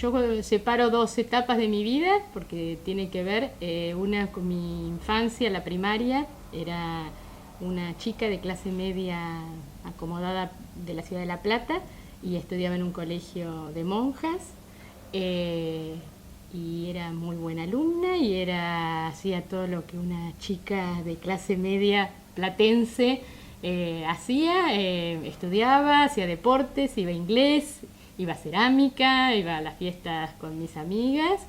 yo separo dos etapas de mi vida porque tiene que ver, una con mi infancia, la primaria, era una chica de clase media acomodada de la ciudad de La Plata y estudiaba en un colegio de monjas, y era muy buena alumna y hacía todo lo que una chica de clase media platense hacía, estudiaba, hacía deportes, iba a inglés, iba a cerámica, iba a las fiestas con mis amigas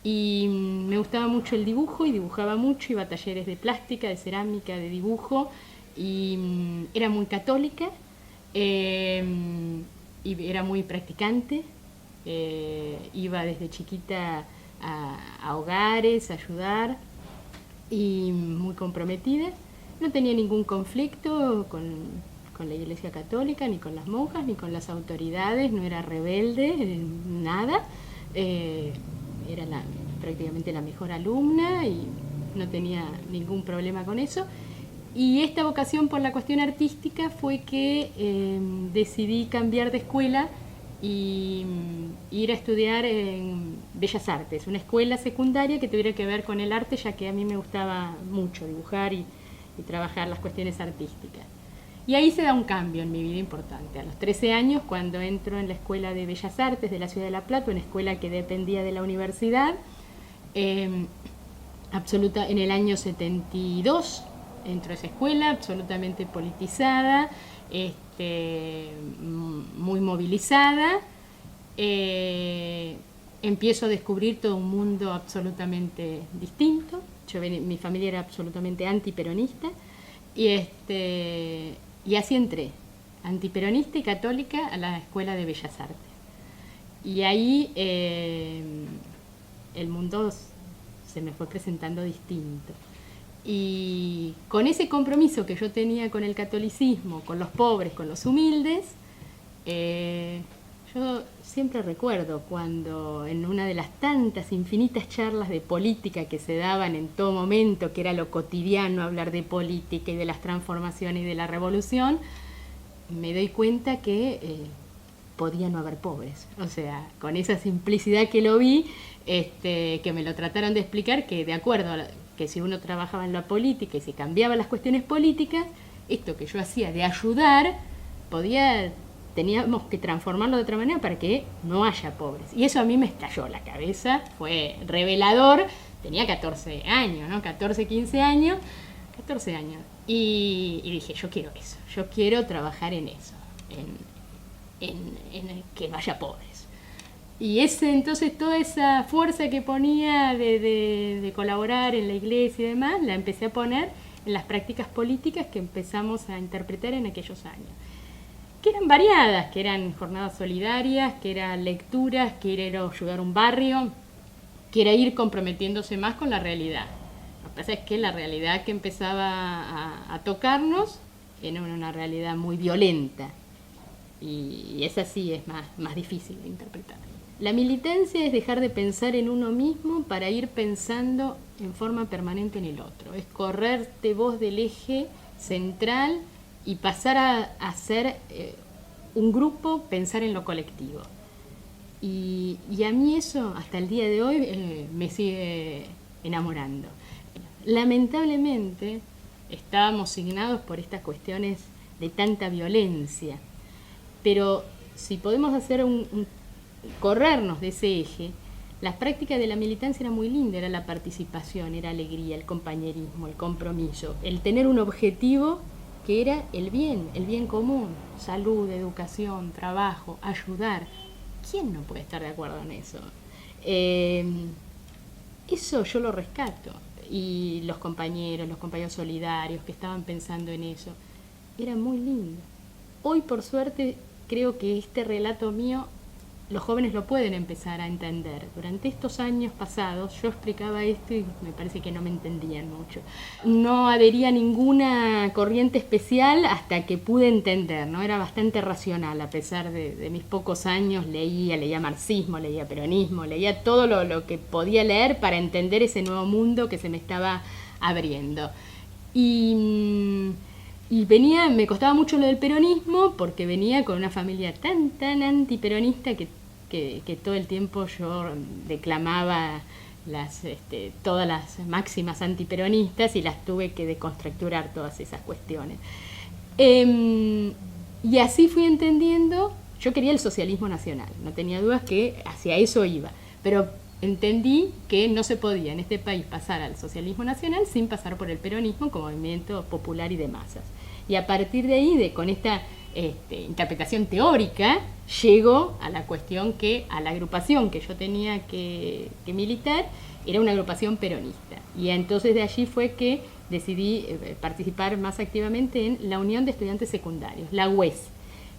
y me gustaba mucho el dibujo y dibujaba mucho, iba a talleres de plástica, de cerámica, de dibujo y era muy católica, y era muy practicante, iba desde chiquita a hogares a ayudar y muy comprometida. No tenía ningún conflicto con la Iglesia Católica, ni con las monjas, ni con las autoridades, no era rebelde, nada. Era prácticamente la mejor alumna y no tenía ningún problema con eso. Y esta vocación por la cuestión artística fue que decidí cambiar de escuela y ir a estudiar en Bellas Artes, una escuela secundaria que tuviera que ver con el arte, ya que a mí me gustaba mucho dibujar y trabajar las cuestiones artísticas. Y ahí se da un cambio en mi vida importante. A los 13 años, cuando entro en la Escuela de Bellas Artes de la Ciudad de La Plata, una escuela que dependía de la universidad, en el año 72 entro a esa escuela, absolutamente politizada, muy movilizada, empiezo a descubrir todo un mundo absolutamente distinto. Mi familia era absolutamente antiperonista y así entré, antiperonista y católica, a la Escuela de Bellas Artes. Y ahí el mundo se me fue presentando distinto. Y con ese compromiso que yo tenía con el catolicismo, con los pobres, con los humildes, yo siempre recuerdo cuando en una de las tantas infinitas charlas de política que se daban en todo momento, que era lo cotidiano hablar de política y de las transformaciones y de la revolución, me doy cuenta que podía no haber pobres. O sea, con esa simplicidad que lo vi, que me lo trataron de explicar, que de acuerdo a que si uno trabajaba en la política y se cambiaban las cuestiones políticas, esto que yo hacía de ayudar, teníamos que transformarlo de otra manera para que no haya pobres. Y eso a mí me estalló la cabeza, fue revelador. Tenía 14 años, ¿no? 14, 15 años, 14 años. Y dije, yo quiero eso, yo quiero trabajar en eso, en que no haya pobres. Y entonces toda esa fuerza que ponía de colaborar en la iglesia y demás, la empecé a poner en las prácticas políticas que empezamos a interpretar en aquellos años. Que eran variadas, que eran jornadas solidarias, que eran lecturas, que era ayudar a un barrio, que era ir comprometiéndose más con la realidad. Lo que pasa es que la realidad que empezaba a tocarnos era una realidad muy violenta. Y esa sí es más difícil de interpretar. La militancia es dejar de pensar en uno mismo para ir pensando en forma permanente en el otro. Es correrte vos del eje central y pasar a ser un grupo, pensar en lo colectivo. Y a mí eso, hasta el día de hoy, me sigue enamorando. Lamentablemente, estábamos signados por estas cuestiones de tanta violencia, pero si podemos hacer corrernos de ese eje, las prácticas de la militancia era muy linda, era la participación, era alegría, el compañerismo, el compromiso, el tener un objetivo que era el bien común, salud, educación, trabajo, ayudar. ¿Quién no puede estar de acuerdo en eso? Eso yo lo rescato. Y los compañeros solidarios que estaban pensando en eso, era muy lindo. Hoy, por suerte, creo que este relato mío, los jóvenes lo pueden empezar a entender. Durante estos años pasados yo explicaba esto y me parece que no me entendían mucho. No adhería a ninguna corriente especial hasta que pude entender, ¿no? Era bastante racional, a pesar de mis pocos años. Leía marxismo, leía peronismo, leía todo lo que podía leer para entender ese nuevo mundo que se me estaba abriendo. Y me costaba mucho lo del peronismo porque venía con una familia tan antiperonista que que todo el tiempo yo declamaba todas las máximas antiperonistas y las tuve que deconstructurar todas esas cuestiones. Y así fui entendiendo, yo quería el socialismo nacional, no tenía dudas que hacia eso iba, pero entendí que no se podía en este país pasar al socialismo nacional sin pasar por el peronismo como movimiento popular y de masas. Y a partir de ahí, con esta interpretación teórica, llego a la cuestión que a la agrupación que yo tenía que militar era una agrupación peronista. Y entonces de allí fue que decidí participar más activamente en la Unión de Estudiantes Secundarios, la UES,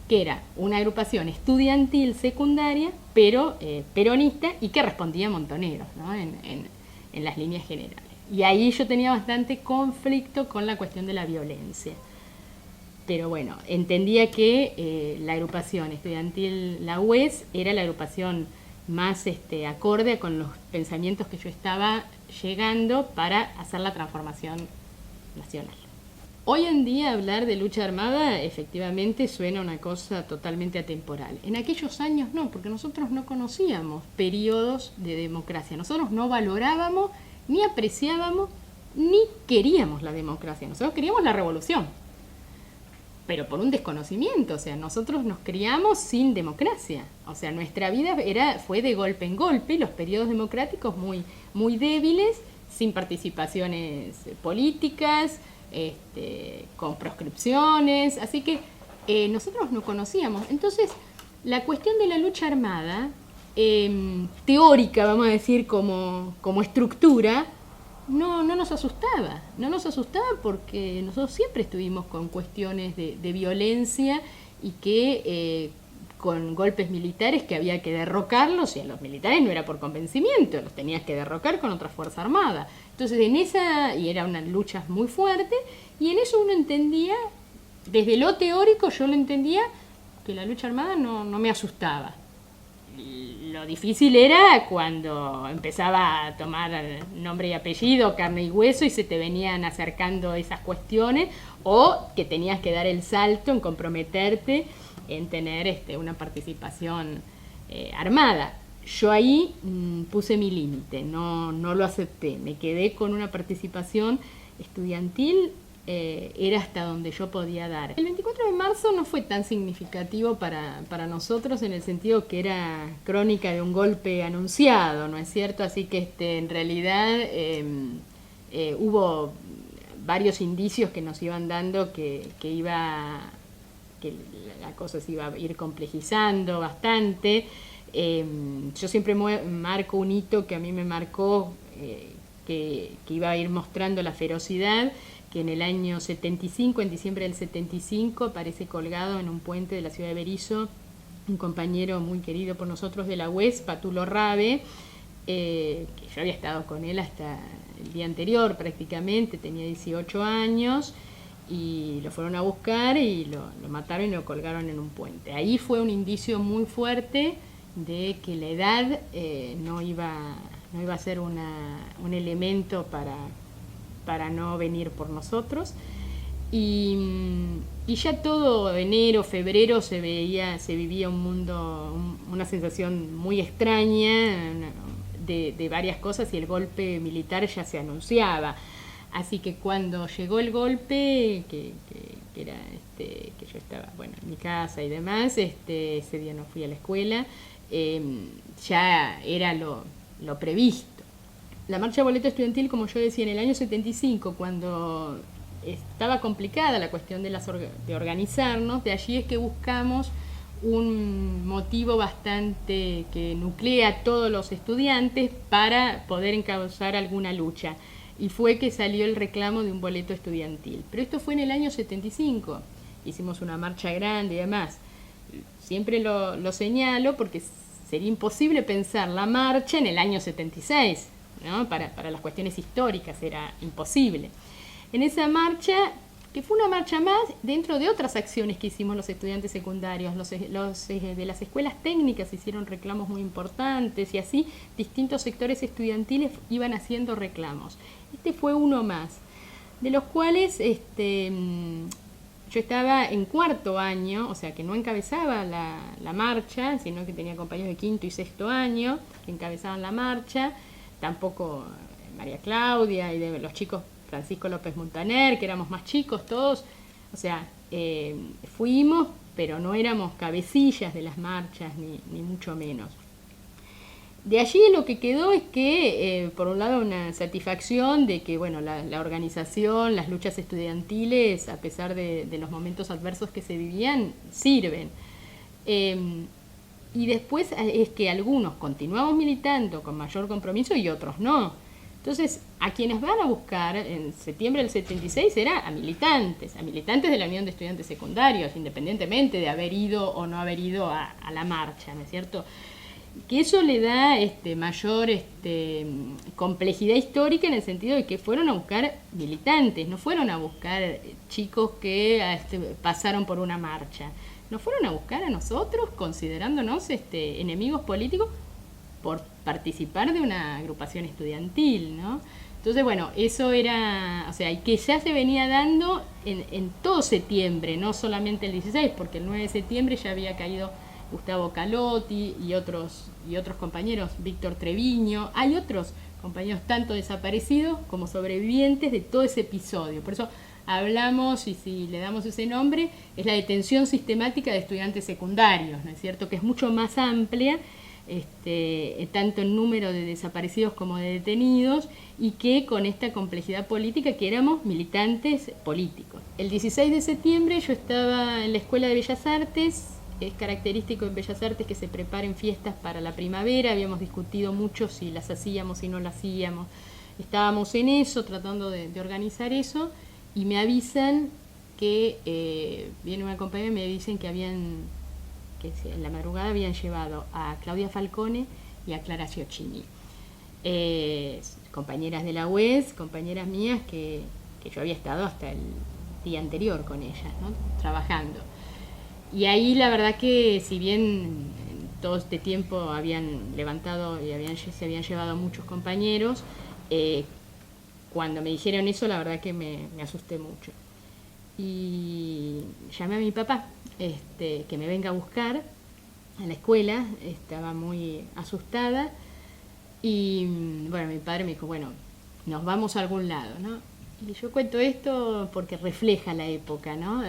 que era una agrupación estudiantil secundaria, pero peronista, y que respondía a Montoneros, ¿no? en las líneas generales. Y ahí yo tenía bastante conflicto con la cuestión de la violencia. Pero bueno, entendía que la agrupación estudiantil, la UES, era la agrupación más acorde con los pensamientos que yo estaba llegando para hacer la transformación nacional. Hoy en día hablar de lucha armada efectivamente suena una cosa totalmente atemporal. En aquellos años no, porque nosotros no conocíamos periodos de democracia. Nosotros no valorábamos, ni apreciábamos, ni queríamos la democracia. Nosotros queríamos la revolución, pero por un desconocimiento. O sea, nosotros nos criamos sin democracia. O sea, nuestra vida fue de golpe en golpe, los periodos democráticos muy, muy débiles, sin participaciones políticas, con proscripciones, así que nosotros no conocíamos. Entonces, la cuestión de la lucha armada, teórica, vamos a decir, como estructura, no nos asustaba. No nos asustaba porque nosotros siempre estuvimos con cuestiones de violencia y que con golpes militares que había que derrocarlos, y a los militares no era por convencimiento, los tenías que derrocar con otra fuerza armada. Entonces y era una lucha muy fuerte, y en eso uno entendía, desde lo teórico yo lo entendía, que la lucha armada no me asustaba. Lo difícil era cuando empezaba a tomar nombre y apellido, carne y hueso, y se te venían acercando esas cuestiones, o que tenías que dar el salto en comprometerte en tener una participación armada. Yo ahí puse mi límite, no lo acepté, me quedé con una participación estudiantil, era hasta donde yo podía dar. El 24 de marzo no fue tan significativo para nosotros en el sentido que era crónica de un golpe anunciado, ¿no es cierto? Así que en realidad hubo varios indicios que nos iban dando que la cosa se iba a ir complejizando bastante. Yo siempre marco un hito que a mí me marcó, que iba a ir mostrando la ferocidad, que en el año 75, en diciembre del 75, aparece colgado en un puente de la ciudad de Berisso un compañero muy querido por nosotros de la UES, Patulo Rabe, que yo había estado con él hasta el día anterior prácticamente, tenía 18 años, y lo fueron a buscar y lo mataron y lo colgaron en un puente. Ahí fue un indicio muy fuerte de que la edad no iba a ser un elemento para no venir por nosotros. Y ya todo enero, febrero se vivía un mundo, una sensación muy extraña de varias cosas, y el golpe militar ya se anunciaba. Así que cuando llegó el golpe, que era que yo estaba en mi casa y demás, ese día no fui a la escuela, ya era lo previsto. La marcha boleto estudiantil, como yo decía, en el año 75, cuando estaba complicada la cuestión de organizarnos, de allí es que buscamos un motivo bastante que nuclea a todos los estudiantes para poder encauzar alguna lucha. Y fue que salió el reclamo de un boleto estudiantil. Pero esto fue en el año 75. Hicimos una marcha grande y demás. Siempre lo señalo porque sería imposible pensar la marcha en el año 76, ¿no? Para las cuestiones históricas era imposible. En esa marcha, que fue una marcha más dentro de otras acciones que hicimos los estudiantes secundarios, los de las escuelas técnicas hicieron reclamos muy importantes, y así distintos sectores estudiantiles iban haciendo reclamos. Este fue uno más, de los cuales yo estaba en cuarto año, o sea que no encabezaba la marcha, sino que tenía compañeros de quinto y sexto año que encabezaban la marcha, tampoco María Claudia y de los chicos Francisco López Montaner, que éramos más chicos todos, o sea, fuimos, pero no éramos cabecillas de las marchas, ni mucho menos. De allí lo que quedó es que, por un lado, una satisfacción de que bueno, la organización, las luchas estudiantiles, a pesar de los momentos adversos que se vivían, sirven. Y después es que algunos continuamos militando con mayor compromiso y otros no. Entonces, a quienes van a buscar en septiembre del 76 era a militantes de la Unión de Estudiantes Secundarios, independientemente de haber ido o no haber ido a la marcha, ¿no es cierto? Que eso le da mayor complejidad histórica en el sentido de que fueron a buscar militantes, no fueron a buscar chicos que pasaron por una marcha, nos fueron a buscar a nosotros considerándonos enemigos políticos por participar de una agrupación estudiantil, ¿no? Entonces, bueno, eso era, o sea, y que ya se venía dando en todo septiembre, no solamente el 16, porque el 9 de septiembre ya había caído Gustavo Calotti y otros compañeros, Víctor Treviño, hay otros compañeros tanto desaparecidos como sobrevivientes de todo ese episodio. Por eso hablamos, y si le damos ese nombre, es la detención sistemática de estudiantes secundarios, ¿no es cierto?, que es mucho más amplia, tanto en número de desaparecidos como de detenidos, y que con esta complejidad política que éramos militantes políticos. El 16 de septiembre yo estaba en la Escuela de Bellas Artes. Es característico en Bellas Artes que se preparen fiestas para la primavera, habíamos discutido mucho si las hacíamos, si no las hacíamos, estábamos en eso, tratando de organizar eso, y me avisan que, viene una compañera y me dicen que en la madrugada habían llevado a Claudia Falcone y a Clara Ciocchini, compañeras de la UES, compañeras mías que yo había estado hasta el día anterior con ellas, ¿no?, trabajando. Y ahí la verdad que si bien todo este tiempo habían levantado y se habían llevado muchos compañeros, cuando me dijeron eso la verdad que me asusté mucho. Y llamé a mi papá que me venga a buscar a la escuela, estaba muy asustada y bueno, mi padre me dijo, bueno, nos vamos a algún lado, ¿no? Y yo cuento esto porque refleja la época, ¿no?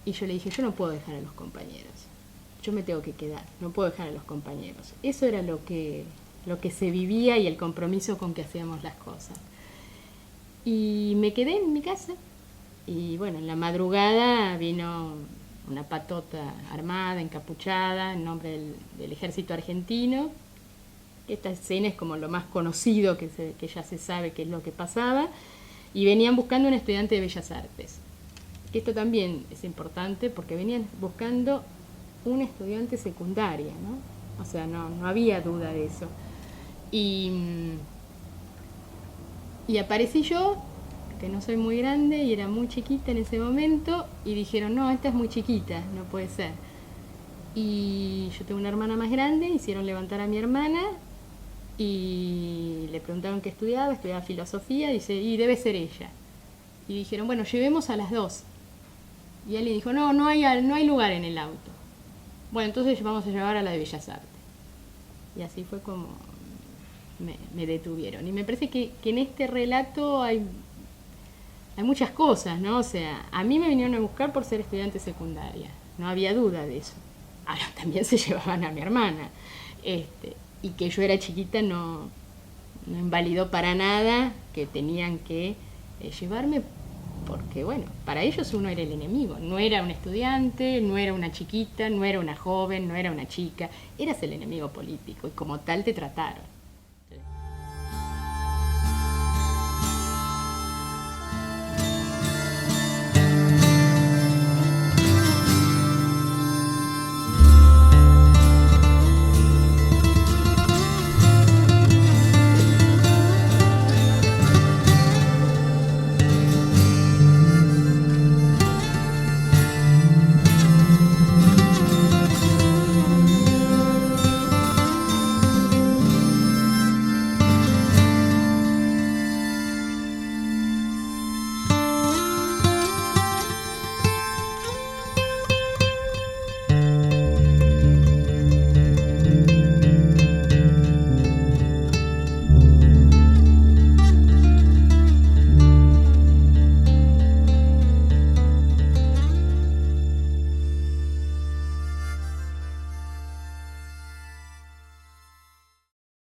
Y yo le dije, yo no puedo dejar a los compañeros, yo me tengo que quedar, no puedo dejar a los compañeros. Eso era lo que se vivía y el compromiso con que hacíamos las cosas. Y me quedé en mi casa y bueno, en la madrugada vino una patota armada, encapuchada, en nombre del ejército argentino. Esta escena es como lo más conocido que ya se sabe qué es lo que pasaba, y venían buscando un estudiante de Bellas Artes. Esto también es importante porque venían buscando un estudiante secundaria, ¿no? O sea, no había duda de eso. Y aparecí yo, que no soy muy grande y era muy chiquita en ese momento, y dijeron, no, esta es muy chiquita, no puede ser. Y yo tengo una hermana más grande, hicieron levantar a mi hermana y le preguntaron qué estudiaba filosofía, dice, y debe ser ella. Y dijeron, bueno, llevemos a las dos. Y él le dijo, no hay lugar en el auto. Bueno, entonces vamos a llevar a la de Bellas Artes. Y así fue como me detuvieron. Y me parece que en este relato hay muchas cosas, ¿no? O sea, a mí me vinieron a buscar por ser estudiante secundaria. No había duda de eso. Ahora, también se llevaban a mi hermana. Y que yo era chiquita no invalidó para nada que tenían que llevarme, porque bueno, para ellos uno era el enemigo, no era un estudiante, no era una chiquita, no era una joven, no era una chica, eras el enemigo político y como tal te trataron.